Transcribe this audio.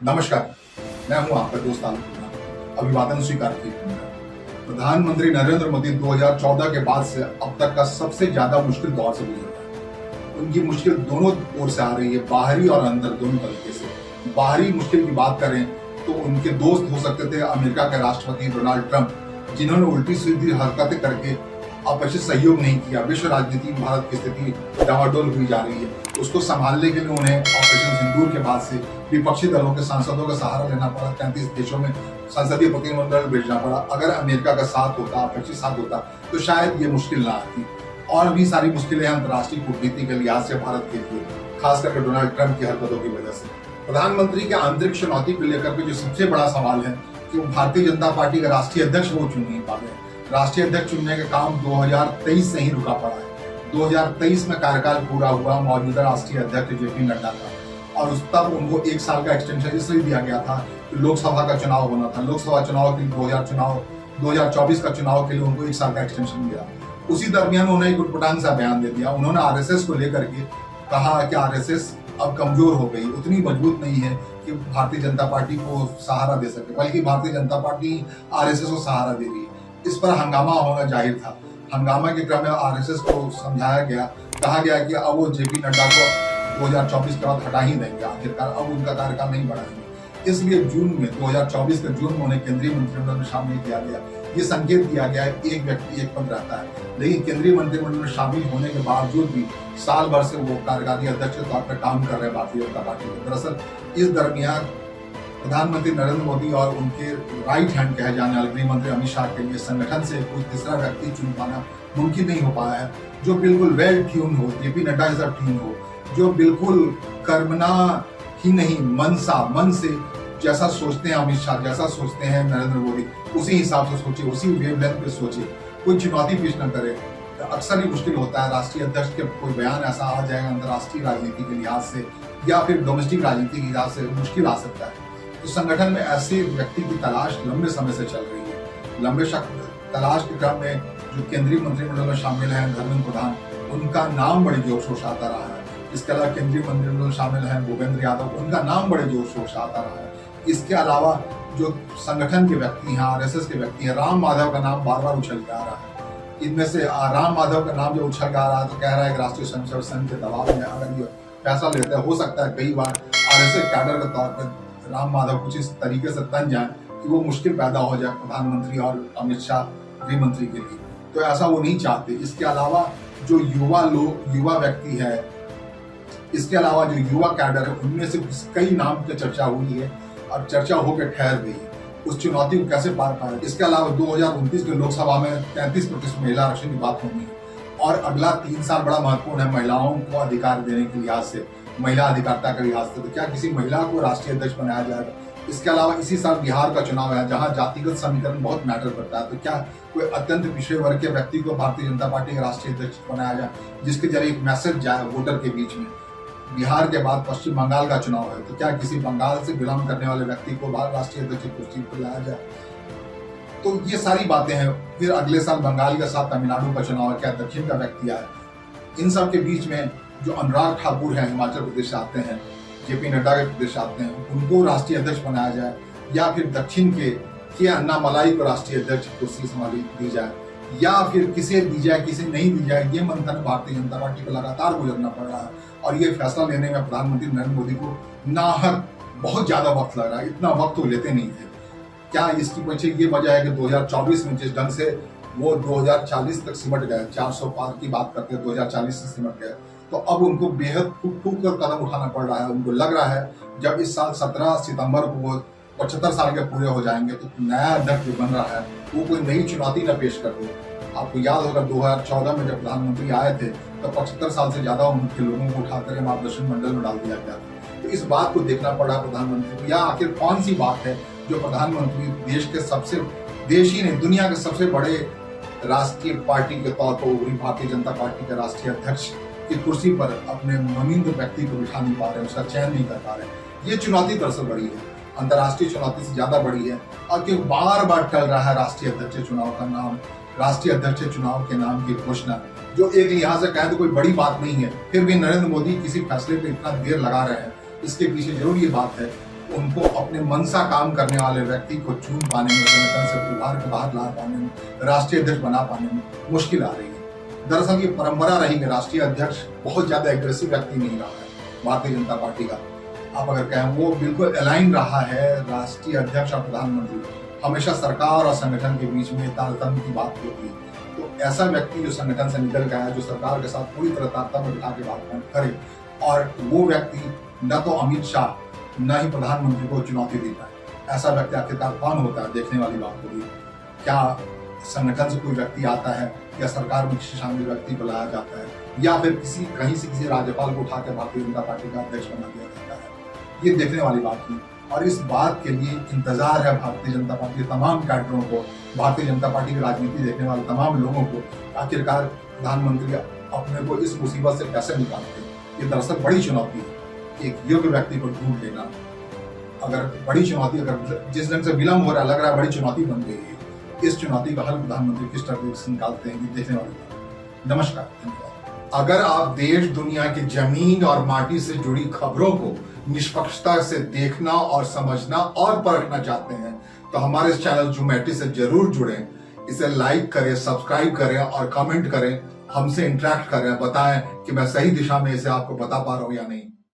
नमस्कार, मैं हूं आपका दोस्त आलोक कुमार। अभिवादन स्वीकार कीजिए। प्रधानमंत्री नरेंद्र मोदी 2014 के बाद से अब तक का सबसे ज्यादा मुश्किल दौर से गुजर रहे हैं। उनकी मुश्किल दोनों ओर से आ रही है, बाहरी और अंदर दोनों तरीके से। बाहरी मुश्किल की बात करें तो उनके दोस्त हो सकते थे अमेरिका के राष्ट्रपति डोनाल्ड ट्रंप, जिन्होंने उल्टी सीधी हरकतें करके आपसी सहयोग नहीं किया। विश्व राजनीति में भारत की स्थिति डावाडोल हुई जा रही है। उसको संभालने के लिए उन्हें ऑपरेशन सिंदूर के बाद से विपक्षी दलों के सांसदों का सहारा लेना पड़ा। 33 देशों में संसदीय प्रतिनिधिमंडल भेजना पड़ा। अगर अमेरिका का साथ होता, आपसी साथ होता, तो शायद ये मुश्किल ना आती। और भी सारी मुश्किलें अंतर्राष्ट्रीय कूटनीति के लिहाज से भारत के लिए, खास करके डोनाल्ड ट्रंप की हरकतों की वजह से। प्रधानमंत्री के आंतरिक चुनौती को लेकर के जो सबसे बड़ा सवाल है कि वो भारतीय जनता पार्टी का राष्ट्रीय अध्यक्ष वो चुन नहीं पा रहे। राष्ट्रीय अध्यक्ष चुनने का काम 2023 से ही रुका पड़ा है। 2023 में कार्यकाल पूरा हुआ मौजूदा राष्ट्रीय अध्यक्ष जेपी नड्डा का, और उस तब उनको 1 साल का एक्सटेंशन इसलिए दिया गया था कि लोकसभा का चुनाव होना था। लोकसभा चुनाव के लिए 2024 का चुनाव के लिए उनको 1 साल का एक्सटेंशन मिला। उसी दरमियान उन्होंने एक उटपटांग सा बयान दे दिया। उन्होंने आरएसएस को लेकर के कहा कि आरएसएस अब कमजोर हो गई, उतनी मजबूत नहीं है कि भारतीय जनता पार्टी को सहारा दे सके, बल्कि भारतीय जनता पार्टी आरएसएस को सहारा दे रही है। इस पर हंगामा होना जाहिर था। हंगामा के क्रम में आरएसएस को समझाया गया, कहा गया कि अब वो जेपी नड्डा को 2024 के बाद हटा ही देंगे, आखिरकार अब उनका कार्यकाल नहीं बढ़ाएंगे। इसलिए जून में 2024 के जून में उन्हें केंद्रीय मंत्रिमंडल में शामिल किया गया। ये संकेत दिया गया है एक व्यक्ति एक पद रहता है, लेकिन केंद्रीय मंत्रिमंडल में शामिल होने के बावजूद भी साल भर से वो कार्यकारी अध्यक्ष के तौर पर काम कर रहे हैं भारतीय जनता पार्टी में। दरअसल इस दरमियान प्रधानमंत्री नरेंद्र मोदी और उनके राइट हैंड कहे जाने वाले गृह मंत्री अमित शाह के लिए संगठन से कोई तीसरा व्यक्ति चुन पाना मुमकिन नहीं हो पाया है, जो बिल्कुल वेल ट्यून हो, जेपी नड्डा जैसा ट्यून हो, जो बिल्कुल कर्मना ही नहीं मन से जैसा सोचते हैं अमित शाह, जैसा सोचते हैं नरेंद्र मोदी, उसी हिसाब से सोचे, उसी वेवलेंथ पे सोचे, कोई चुनौती पेश न करे। अक्सर ही मुश्किल होता है राष्ट्रीय अध्यक्ष के कोई बयान ऐसा आ जाएगा अंतर्राष्ट्रीय राजनीति के लिहाज से या फिर डोमेस्टिक राजनीति के लिहाज से मुश्किल आ सकता है। तो संगठन में ऐसे व्यक्ति की तलाश लंबे समय से चल रही है। लंबे तलाश के क्रम में जो केंद्रीय मंत्रिमंडल में शामिल हैं धर्मेंद्र प्रधान, उनका नाम बड़े जोर शोर से आता रहा है। इसके अलावा केंद्रीय मंत्रिमंडल में शामिल हैं भूपेंद्र यादव, उनका नाम बड़े जोर शोर से आता रहा है। इसके अलावा जो संगठन के व्यक्ति हैं, आरएसएस के व्यक्ति हैं, राम माधव का नाम बार बार उछल के आ रहा है। इनमें से राम माधव का नाम जो उछल के आ रहा है तो कह रहा है कि राष्ट्रीय स्वयंसेवक संघ के दबाव में अगर ये फैसला लेते हैं, हो सकता है कई बार आरएसएस कैडर के तौर पर राम माधव कुछ इस तरीके से तन जाए कि वो मुश्किल पैदा हो जाए प्रधानमंत्री और अमित शाह गृह मंत्री के लिए। तो ऐसा वो नहीं चाहते। इसके अलावा जो युवा व्यक्ति है, इसके अलावा जो युवा कैडर है, उनमें से कई नाम की चर्चा हुई है और चर्चा होकर ठहर गई। उस चुनौती को कैसे पार पाए। इसके अलावा 2029 के लोकसभा में 33% महिला आरक्षण की बात होनी है और अगला 3 साल बड़ा महत्वपूर्ण है महिलाओं को अधिकार देने के लिहाज से, महिला अधिकारिता के लिहाज से। तो क्या किसी महिला को राष्ट्रीय अध्यक्ष बनाया जाएगा? इसके अलावा इसी साल बिहार का चुनाव है जहां जातिगत समीकरण बहुत मैटर करता है। तो क्या कोई अत्यंत पिछड़े वर्ग के व्यक्ति को भारतीय जनता पार्टी का राष्ट्रीय अध्यक्ष बनाया जाए, जिसके जरिए एक मैसेज जाए वोटर के बीच में। बिहार के बाद पश्चिम बंगाल का चुनाव है, तो क्या किसी बंगाल से बिलोंग करने वाले व्यक्ति को राष्ट्रीय अध्यक्ष की कुर्सी पर लाया जाए? तो ये सारी बातें हैं। फिर अगले साल बंगाल के साथ तमिलनाडु का चुनाव है, क्या दक्षिण का व्यक्ति आए? इन सब के बीच में जो अनुराग ठाकुर हैं, हिमाचल प्रदेश से आते हैं, जेपी नड्डा के प्रदेश से आते हैं, उनको राष्ट्रीय अध्यक्ष बनाया जाए, या फिर दक्षिण के अन्नामलाई को राष्ट्रीय अध्यक्ष कुर्सी संभाली दी जाए, या फिर किसे दी जाए किसे नहीं दी जाए। ये मंथन भारतीय जनता पार्टी को लगातार गुजरना पड़ रहा है और ये फैसला लेने में प्रधानमंत्री नरेंद्र मोदी को नाहक बहुत ज्यादा वक्त लग रहा है। इतना वक्त तो लेते नहीं थे। क्या इसकी पीछे ये वजह है कि 2024 में जिस ढंग से वो 2040 तक सिमट गए, 400 पार की बात करते हैं, 2040 से सिमट गए, तो अब उनको बेहद फूक कर कदम उठाना पड़ रहा है। उनको लग रहा है जब इस साल 17 सितंबर को वो 75 साल के पूरे हो जाएंगे तो नया अध्यक्ष जो बन रहा है वो कोई नई चुनौती न पेश कर दे। आपको याद होगा 2014 में जब प्रधानमंत्री आए थे तो 75 साल से ज्यादा उम्र के लोगों को उठाकर मार्गदर्शन मंडल में डाल दिया गया था। तो इस बात को देखना पड़ा प्रधानमंत्री को, या आखिर कौन सी बात है जो प्रधानमंत्री देश ही नहीं दुनिया के सबसे बड़े राष्ट्रीय पार्टी के तौर पर उभरी भारतीय जनता पार्टी के राष्ट्रीय अध्यक्ष की कुर्सी पर अपने मनिंद व्यक्ति को बिठा नहीं पा रहे, उसका चयन नहीं कर पा रहे। ये चुनौती दरअसल बड़ी है, अंतर्राष्ट्रीय चुनौती से ज्यादा बड़ी है। और क्यों बार बार टल रहा है राष्ट्रीय अध्यक्ष चुनाव का नाम, राष्ट्रीय अध्यक्ष चुनाव के नाम की घोषणा, जो एक लिहाज से कहें तो कोई बड़ी बात नहीं है, फिर भी नरेंद्र मोदी किसी फैसले पे इतना देर लगा रहे हैं। इसके पीछे जरूर ये बात है उनको अपने मनसा काम करने वाले व्यक्ति को चुन पाने में, संगठन से उभार के बाहर ला पाने में, राष्ट्रीय अध्यक्ष बना पाने में मुश्किल आ रही है। दरअसल ये परंपरा रही है, राष्ट्रीय अध्यक्ष बहुत ज्यादा एग्रेसिव व्यक्ति नहीं रहा है भारतीय जनता पार्टी का। आप अगर कहें वो बिल्कुल अलाइन रहा है, राष्ट्रीय अध्यक्ष और प्रधानमंत्री हमेशा सरकार और संगठन के बीच में तारतम्य की बात होती है। तो ऐसा व्यक्ति जो संगठन से निकल गया है, जो सरकार के साथ पूरी तरह तारतम्य बिठा के बात करे, और वो व्यक्ति न तो अमित शाह न ही प्रधानमंत्री को चुनौती देता है, ऐसा व्यक्ति आखिरकार कौन होता है, देखने वाली बात होगी। क्या संगठन से कोई व्यक्ति आता है या सरकार में किसी शामिल व्यक्ति बुलाया जाता है, या फिर कहीं से किसी राज्यपाल को उठाकर भारतीय जनता पार्टी का अध्यक्ष बना दिया जाता है, ये देखने वाली बात थी। और इस बात के लिए इंतजार है भारतीय जनता पार्टी के तमाम कैडरों को, भारतीय जनता पार्टी की राजनीति देखने वाले तमाम लोगों को, आखिरकार प्रधानमंत्री अपने को इस मुसीबत से कैसे निकालते हैं। ये दरअसल बड़ी चुनौती है, एक योग्य व्यक्ति को ढूंढ लेना। अगर बड़ी चुनौती, अगर जिस ढंग से विलंब हो रहा है, लग रहा है बड़ी चुनौती बन गई है, इस चुनौती का हल प्रधानमंत्री किस तरह से निकालते हैं, ये देखने वाली बात है। नमस्कार, धन्यवाद। अगर आप देश दुनिया की जमीन और माटी से जुड़ी खबरों को निष्पक्षता से देखना और समझना और परखना चाहते हैं तो हमारे इस चैनल जूमैटी से जरूर जुड़ें। इसे लाइक करें, सब्सक्राइब करें और कमेंट करें, हमसे इंटरेक्ट करें, बताएं कि मैं सही दिशा में इसे आपको बता पा रहा हूं या नहीं।